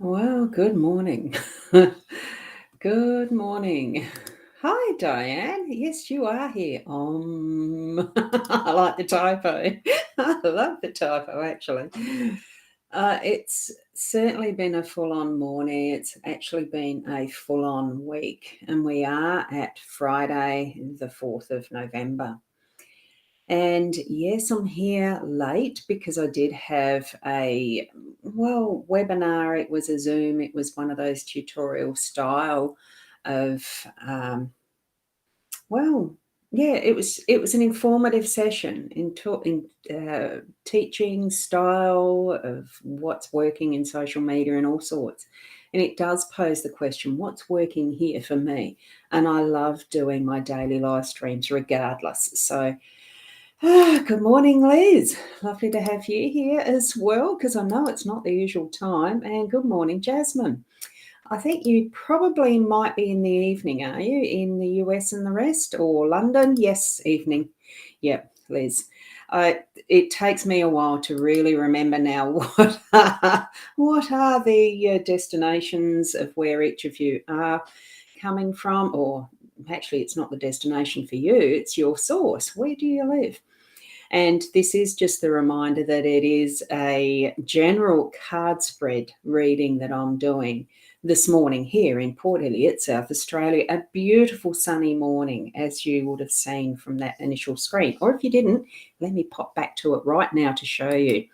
Well, good morning. Good morning. Hi, Diane. Yes, you are here. I like the typo. I love the typo, actually. It's certainly been a full-on morning. It's actually been a full-on week, and we are at Friday, the 4th of November. And yes, I'm here late because I did have webinar. It was a Zoom. It was one of those tutorial style of, um, well, yeah, it was an informative session in teaching style of what's working in social media and all sorts. And it does pose the question, what's working here for me? And I love doing my daily live streams regardless. So good morning, Liz. Lovely to have you here as well, because I know it's not the usual time. And good morning, Jasmine. I think you probably might be in the evening, are you? In the US and the rest, or London? Yes, evening. Yep, Liz. It takes me a while to really remember now what are the destinations of where each of you are coming from, or actually, it's not the destination for you, it's your source. Where do you live? And this is just the reminder that it is a general card spread reading that I'm doing this morning here in Port Elliot, South Australia. A beautiful sunny morning, as you would have seen from that initial screen. Or if you didn't, let me pop back to it right now to show you.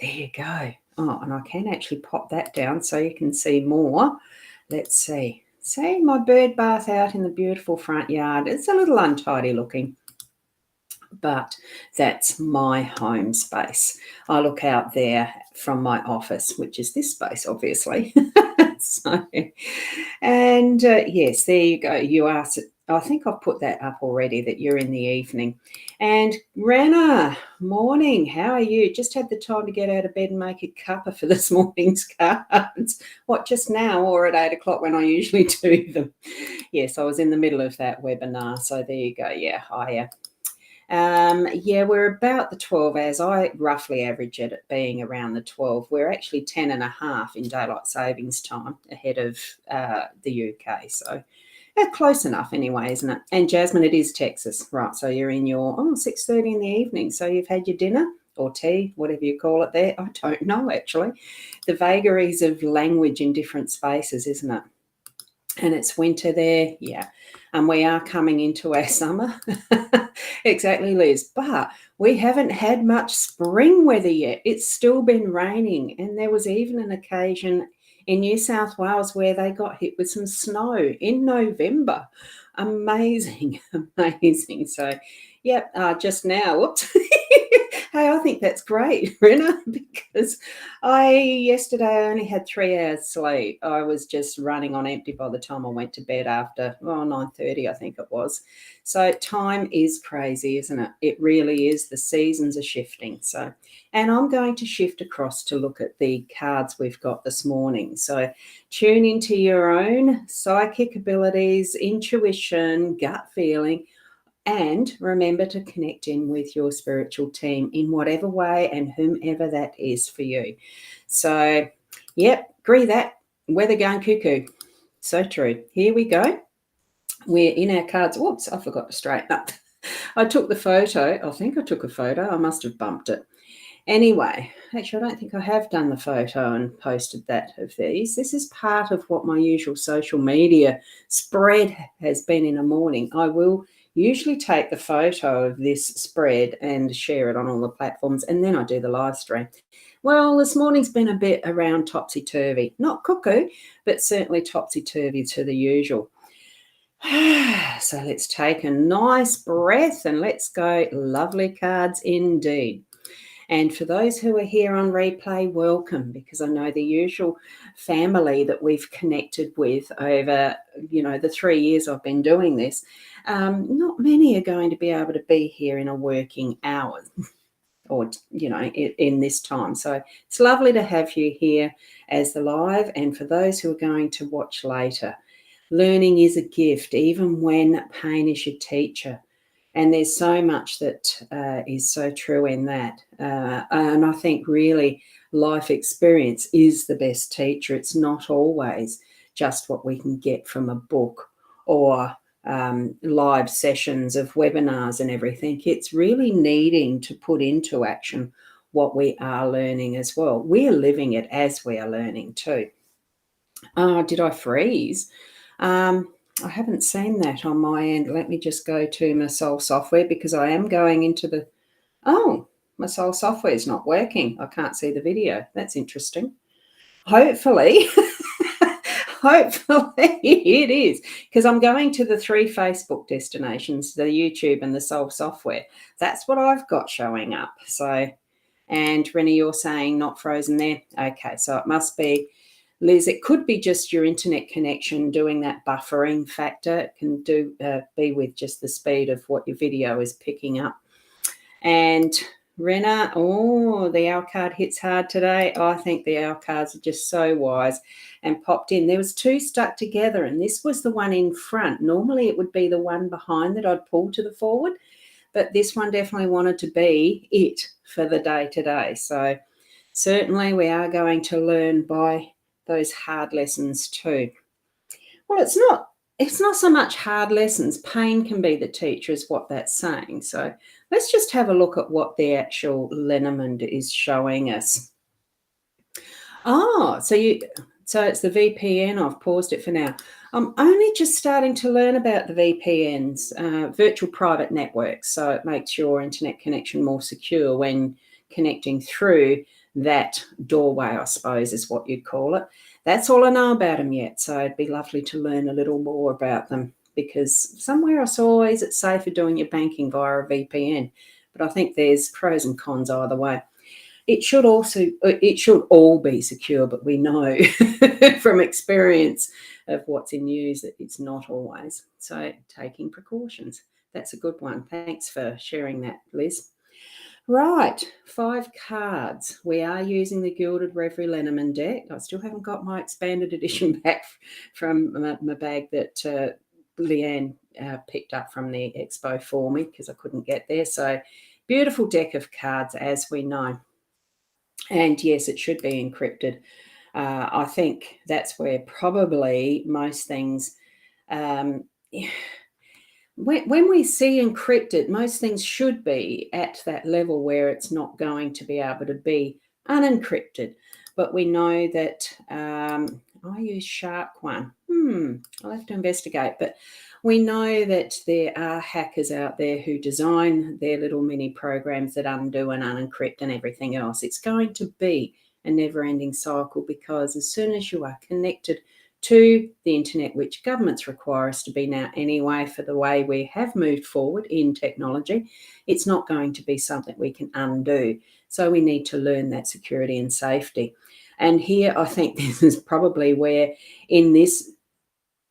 There you go. Oh, and I can actually pop that down so you can see more. Let's see. See my bird bath out in the beautiful front yard. It's a little untidy looking, but that's my home space. I look out there from my office, which is this space, obviously. Yes, there you go. You asked. I think I've put that up already, that you're in the evening. And Rena, morning. How are you? Just had the time to get out of bed and make a cuppa for this morning's cards. What, just now or at 8 o'clock when I usually do them? Yes, I was in the middle of that webinar. So there you go. Yeah, hiya. We're about the 12 hours. I roughly average it at being around the 12. We're actually 10 and a half in daylight savings time ahead of the UK. So close enough anyway, isn't it? And Jasmine, it is Texas, right? So you're in your 6:30 in the evening. So you've had your dinner or tea, whatever you call it there. I don't know, actually. The vagaries of language in different spaces, isn't it? And it's winter there, yeah. And we are coming into our summer. Exactly, Liz. But we haven't had much spring weather yet. It's still been raining. And there was even an occasion in New South Wales where they got hit with some snow in November. Amazing, amazing. So, yep, just now, whoops. Hey, I think that's great, Rena, because yesterday I only had 3 hours sleep. I was just running on empty by the time I went to bed after 9:30, I think it was. So time is crazy, isn't it? It really is. The seasons are shifting. So, and I'm going to shift across to look at the cards we've got this morning. So tune into your own psychic abilities, intuition, gut feeling. And remember to connect in with your spiritual team in whatever way and whomever that is for you. So, yep, agree that. Weather going cuckoo. So true. Here we go. We're in our cards. Whoops, I forgot to straighten up. I took the photo. I think I took a photo. I must have bumped it. Anyway, actually, I don't think I have done the photo and posted that of these. This is part of what my usual social media spread has been in a morning. I will usually take the photo of this spread and share it on all the platforms, and then I do the live stream. Well, this morning's been a bit around topsy-turvy. Not cuckoo, but certainly topsy-turvy to the usual. So let's take a nice breath and let's go. Lovely cards indeed. And for those who are here on replay, welcome, because I know the usual family that we've connected with over, the 3 years I've been doing this, not many are going to be able to be here in a working hour or, in this time. So it's lovely to have you here as the live. And for those who are going to watch later, learning is a gift, even when pain is your teacher. And there's so much that is so true in that. And I think really life experience is the best teacher. It's not always just what we can get from a book or live sessions of webinars and everything. It's really needing to put into action what we are learning as well. We're living it as we are learning too. Did I freeze? I haven't seen that on my end. Let me just go to my Soul software, because I am going into the, my Soul software is not working. I can't see the video. That's interesting. Hopefully, hopefully it is, because I'm going to the 3 Facebook destinations, the YouTube and the Soul software. That's what I've got showing up. So, and Rennie, you're saying not frozen there. Okay, so it must be, Liz, it could be just your internet connection doing that buffering factor. It can be with just the speed of what your video is picking up. And Rena, the owl card hits hard today. I think the owl cards are just so wise and popped in. There was 2 stuck together, and this was the one in front. Normally it would be the one behind that I'd pull to the forward, but this one definitely wanted to be it for the day today. So certainly we are going to learn by those hard lessons too. Well, it's not so much hard lessons. Pain can be the teacher, is what that's saying. So let's just have a look at what the actual LENORMAND is showing us. So it's the VPN. I've paused it for now. I'm only just starting to learn about the VPNs, virtual private networks. So it makes your internet connection more secure when connecting through that doorway, I suppose is what you'd call it. That's all I know about them yet. So it'd be lovely to learn a little more about them, because somewhere I saw, is it safer doing your banking via a VPN? But I think there's pros and cons either way. It should all be secure, but we know from experience of what's in news that it's not always. So taking precautions, that's a good one. Thanks for sharing that, Liz. Right, 5 cards. We are using the Gilded Reverie Lenormand deck. I still haven't got my expanded edition back from my bag that Leanne picked up from the expo for me, because I couldn't get there. So beautiful deck of cards, as we know. And yes, it should be encrypted. I think that's where probably most things, when we see encrypted, most things should be at that level where it's not going to be able to be unencrypted. But we know that, I use Shark One. I'll have to investigate. But we know that there are hackers out there who design their little mini programs that undo and unencrypt and everything else. It's going to be a never-ending cycle, because as soon as you are connected to the internet, which governments require us to be now anyway for the way we have moved forward in technology, it's not going to be something we can undo. So we need to learn that security and safety. And here I think this is probably where in this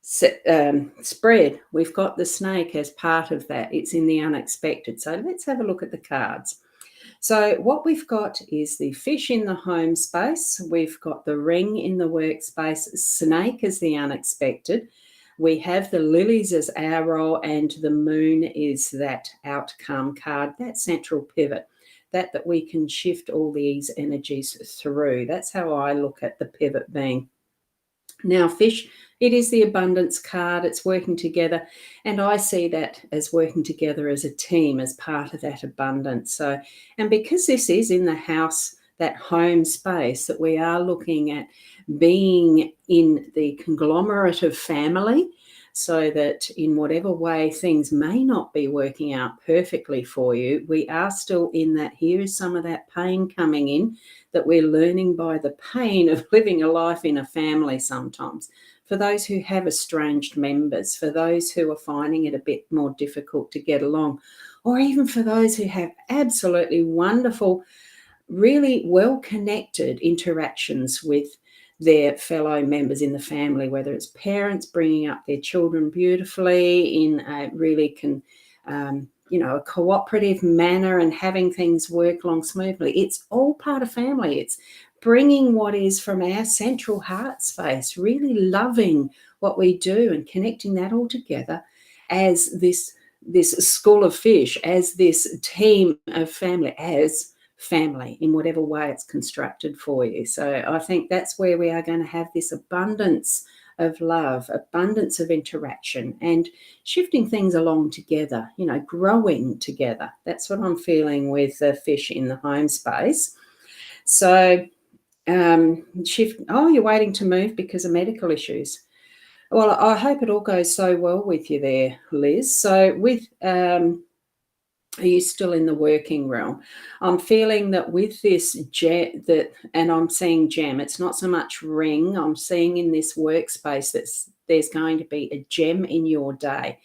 spread we've got the snake as part of that. It's in the unexpected. So let's have a look at the cards. So what we've got is the fish in the home space. We've got the ring in the workspace, snake as the unexpected. We have the lilies as our role, and the moon is that outcome card, that central pivot, that we can shift all these energies through. That's how I look at the pivot being. Now, fish, it is the abundance card. It's working together, and I see that as working together as a team, as part of that abundance. So, and because this is in the house, that home space, that we are looking at being in the conglomerate of family, so that in whatever way things may not be working out perfectly for you, we are still in that. Here is some of that pain coming in, that we're learning by the pain of living a life in a family sometimes. For those who have estranged members, for those who are finding it a bit more difficult to get along, or even for those who have absolutely wonderful, really well-connected interactions with their fellow members in the family, whether it's parents bringing up their children beautifully in a really a cooperative manner and having things work along smoothly. It's all part of family. It's bringing what is from our central heart space, really loving what we do and connecting that all together as this school of fish, as this team of family, as family in whatever way it's constructed for you. So I think that's where we are going to have this abundance of love, abundance of interaction, and shifting things along together, growing together. That's what I'm feeling with the fish in the home space. So shift. Oh, you're waiting to move because of medical issues. Well, I hope it all goes so well with you there, Liz. So with are you still in the working realm? I'm feeling that with this and I'm seeing gem. It's not so much ring. I'm seeing in this workspace that there's going to be a gem in your day.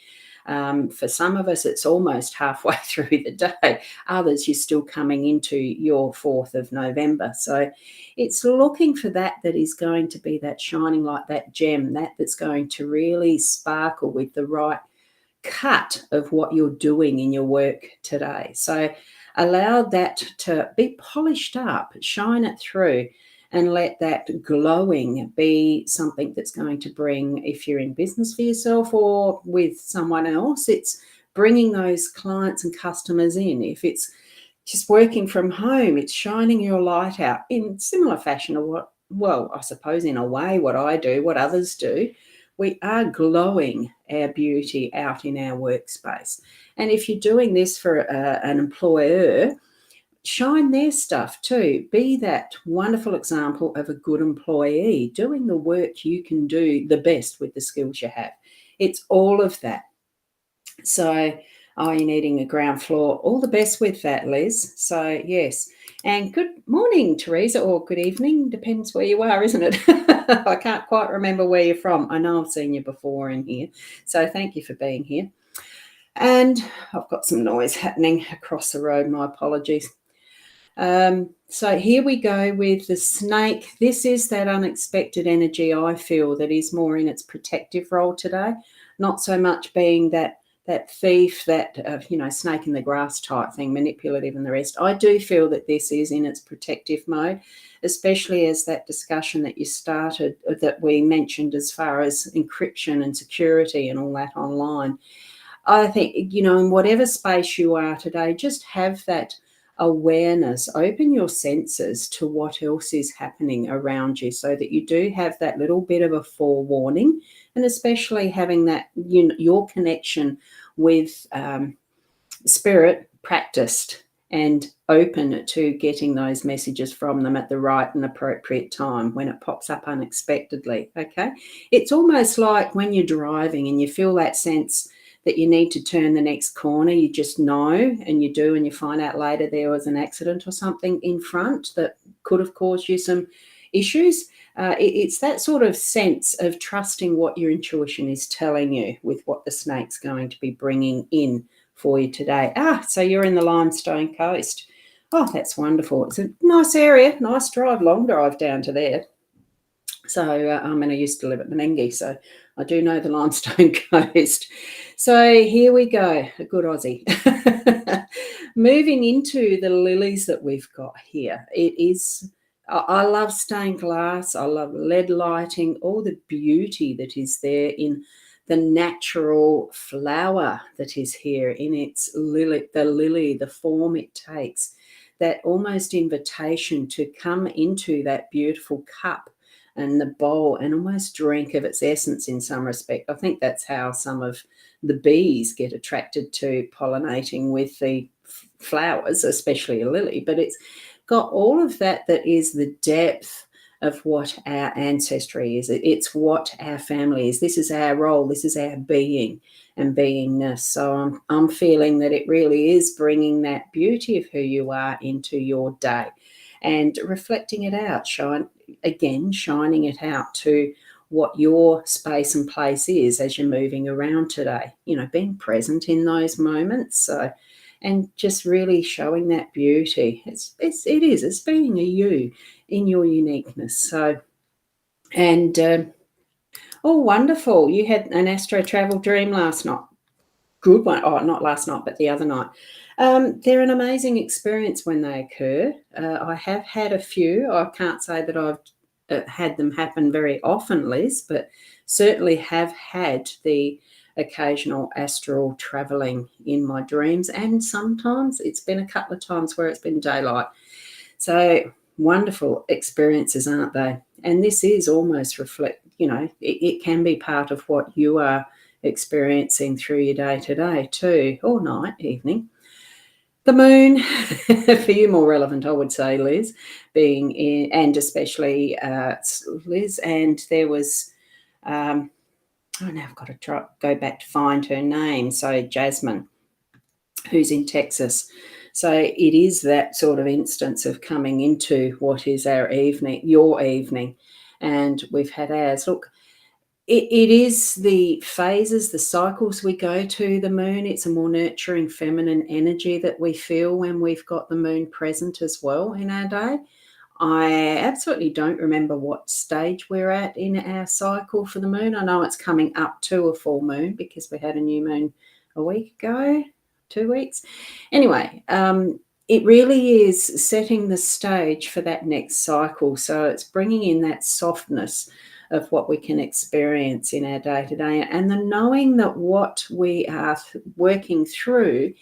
For some of us, it's almost halfway through the day. Others, you're still coming into your 4th of November. So it's looking for that is going to be that shining light, that gem, that's going to really sparkle with the right cut of what you're doing in your work today. So allow that to be polished up, shine it through, and let that glowing be something that's going to bring, if you're in business for yourself or with someone else, it's bringing those clients and customers in. If it's just working from home, it's shining your light out in similar fashion of I suppose in a way what I do, what others do. We are glowing our beauty out in our workspace. And if you're doing this for an employer, shine their stuff too. Be that wonderful example of a good employee doing the work you can do the best with the skills you have. It's all of that. So, you're needing a ground floor. All the best with that, Liz. So, yes. And good morning, Teresa, or good evening. Depends where you are, isn't it? I can't quite remember where you're from. I know I've seen you before in here. So thank you for being here. And I've got some noise happening across the road. My apologies. So here we go with the snake. This is that unexpected energy, I feel, that is more in its protective role today. Not so much being that thief, that snake in the grass type thing, manipulative and the rest. I do feel that this is in its protective mode, especially as that discussion that you started, that we mentioned as far as encryption and security and all that online. I think, in whatever space you are today, just have that awareness, open your senses to what else is happening around you so that you do have that little bit of a forewarning, and especially having that, your connection with spirit practiced and open to getting those messages from them at the right and appropriate time when it pops up unexpectedly. Okay. It's almost like when you're driving and you feel that sense that you need to turn the next corner, you just know, and you do, and you find out later there was an accident or something in front that could have caused you some issues. It's that sort of sense of trusting what your intuition is telling you with what the snake's going to be bringing in for you today. So you're in the Limestone Coast. Oh, that's wonderful. It's a nice area, nice drive, long drive down to there. So I used to live at Menengi, so I do know the Limestone Coast. So here we go, a good Aussie. Moving into the lilies that we've got here. I love stained glass. I love LED lighting, all the beauty that is there in the natural flower that is here in its lily, the form it takes, that almost invitation to come into that beautiful cup and the bowl and almost drink of its essence in some respect. I think that's how some of the bees get attracted to pollinating with the flowers, especially a lily, but it's got all of that is the depth of what our ancestry is. It's what our family is. This is our role. This is our being and beingness. So I'm feeling that it really is bringing that beauty of who you are into your day and reflecting it out, shining it out to what your space and place is as you're moving around today, being present in those moments. So, and just really showing that beauty. It's being a you in your uniqueness. So, and wonderful. You had an astro travel dream last night. Good one. Oh, not last night, but the other night. They're an amazing experience when they occur. I have had a few. I can't say that I've had them happen very often, Liz, but certainly have had the occasional astral traveling in my dreams, and sometimes it's been a couple of times where it's been daylight. So wonderful experiences, aren't they? And this is almost it can be part of what you are experiencing through your day to day too, or night, evening. The moon, for you more relevant, I would say, Liz, being in, and especially Liz. And there was, now I've got to go back to find her name. So Jasmine, who's in Texas. So it is that sort of instance of coming into what is our evening, your evening, and we've had ours. Look, it is the phases, the cycles we go to the moon. It's a more nurturing feminine energy that we feel when we've got the moon present as well in our day. I absolutely don't remember what stage we're at in our cycle for the moon. I know it's coming up to a full moon because we had a new moon a week ago, 2 weeks. Anyway, it really is setting the stage for that next cycle. So it's bringing in that softness of what we can experience in our day-to-day, and the knowing that what we are working through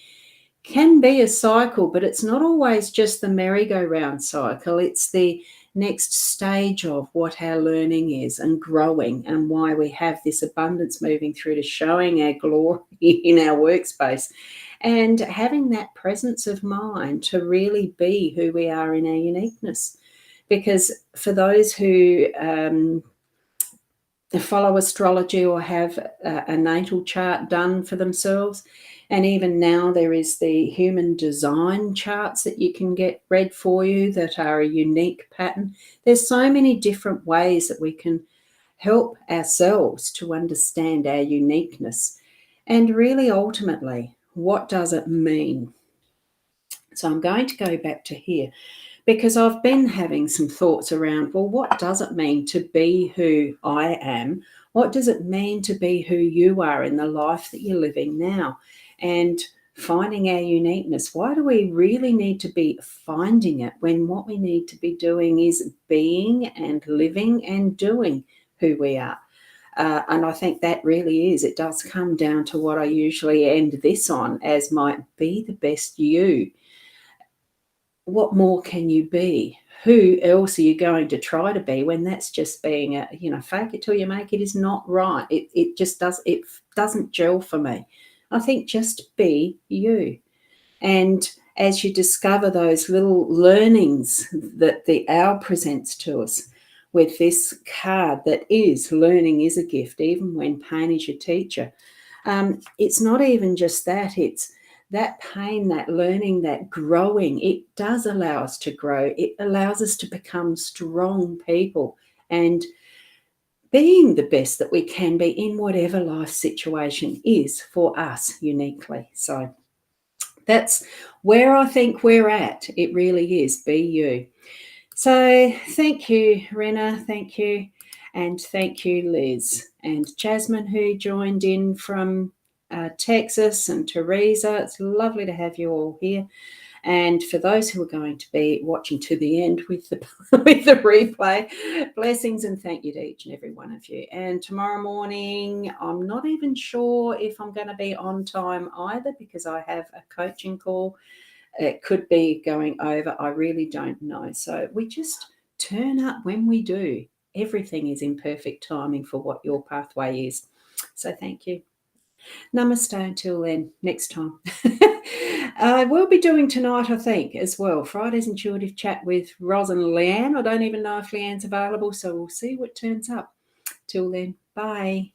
can be a cycle, but it's not always just the merry-go-round cycle. It's the next stage of what our learning is and growing, and why we have this abundance moving through to showing our glory in our workspace and having that presence of mind to really be who we are in our uniqueness. Because for those who follow astrology or have a natal chart done for themselves, and even now there is the human design charts that you can get read for you that are a unique pattern. There's so many different ways that we can help ourselves to understand our uniqueness, and really ultimately, what does it mean? So I'm going to go back to here, because I've been having some thoughts around, well, what does it mean to be who I am? What does it mean to be who you are in the life that you're living now? And finding our uniqueness. Why do we really need to be finding it when what we need to be doing is being and living and doing who we are? And I think that really is, it does come down to what I usually end this on as might be the best you. What more can you be? Who else are you going to try to be when that's just being fake it till you make it is not right. It doesn't gel for me. I think just be you. And as you discover those little learnings that the owl presents to us with this card that is learning is a gift, even when pain is your teacher. It's not even just that, it's that pain, that learning, that growing. It does allow us to grow. It allows us to become strong people and being the best that we can be in whatever life situation is for us uniquely. So that's where I think we're at. It really is. Be you. So thank you, Rena. Thank you. And thank you, Liz. And Jasmine, who joined in from Texas, and Teresa. It's lovely to have you all here. And for those who are going to be watching to the end with the with the replay, blessings and thank you to each and every one of you. And tomorrow morning, I'm not even sure if I'm going to be on time either, because I have a coaching call. It could be going over. I really don't know. So we just turn up when we do. Everything is in perfect timing for what your pathway is. So thank you. Namaste until then, next time. I will be doing tonight, I think, as well. Friday's intuitive chat with Ros and Leanne. I don't even know if Leanne's available, so we'll see what turns up. Till then, bye.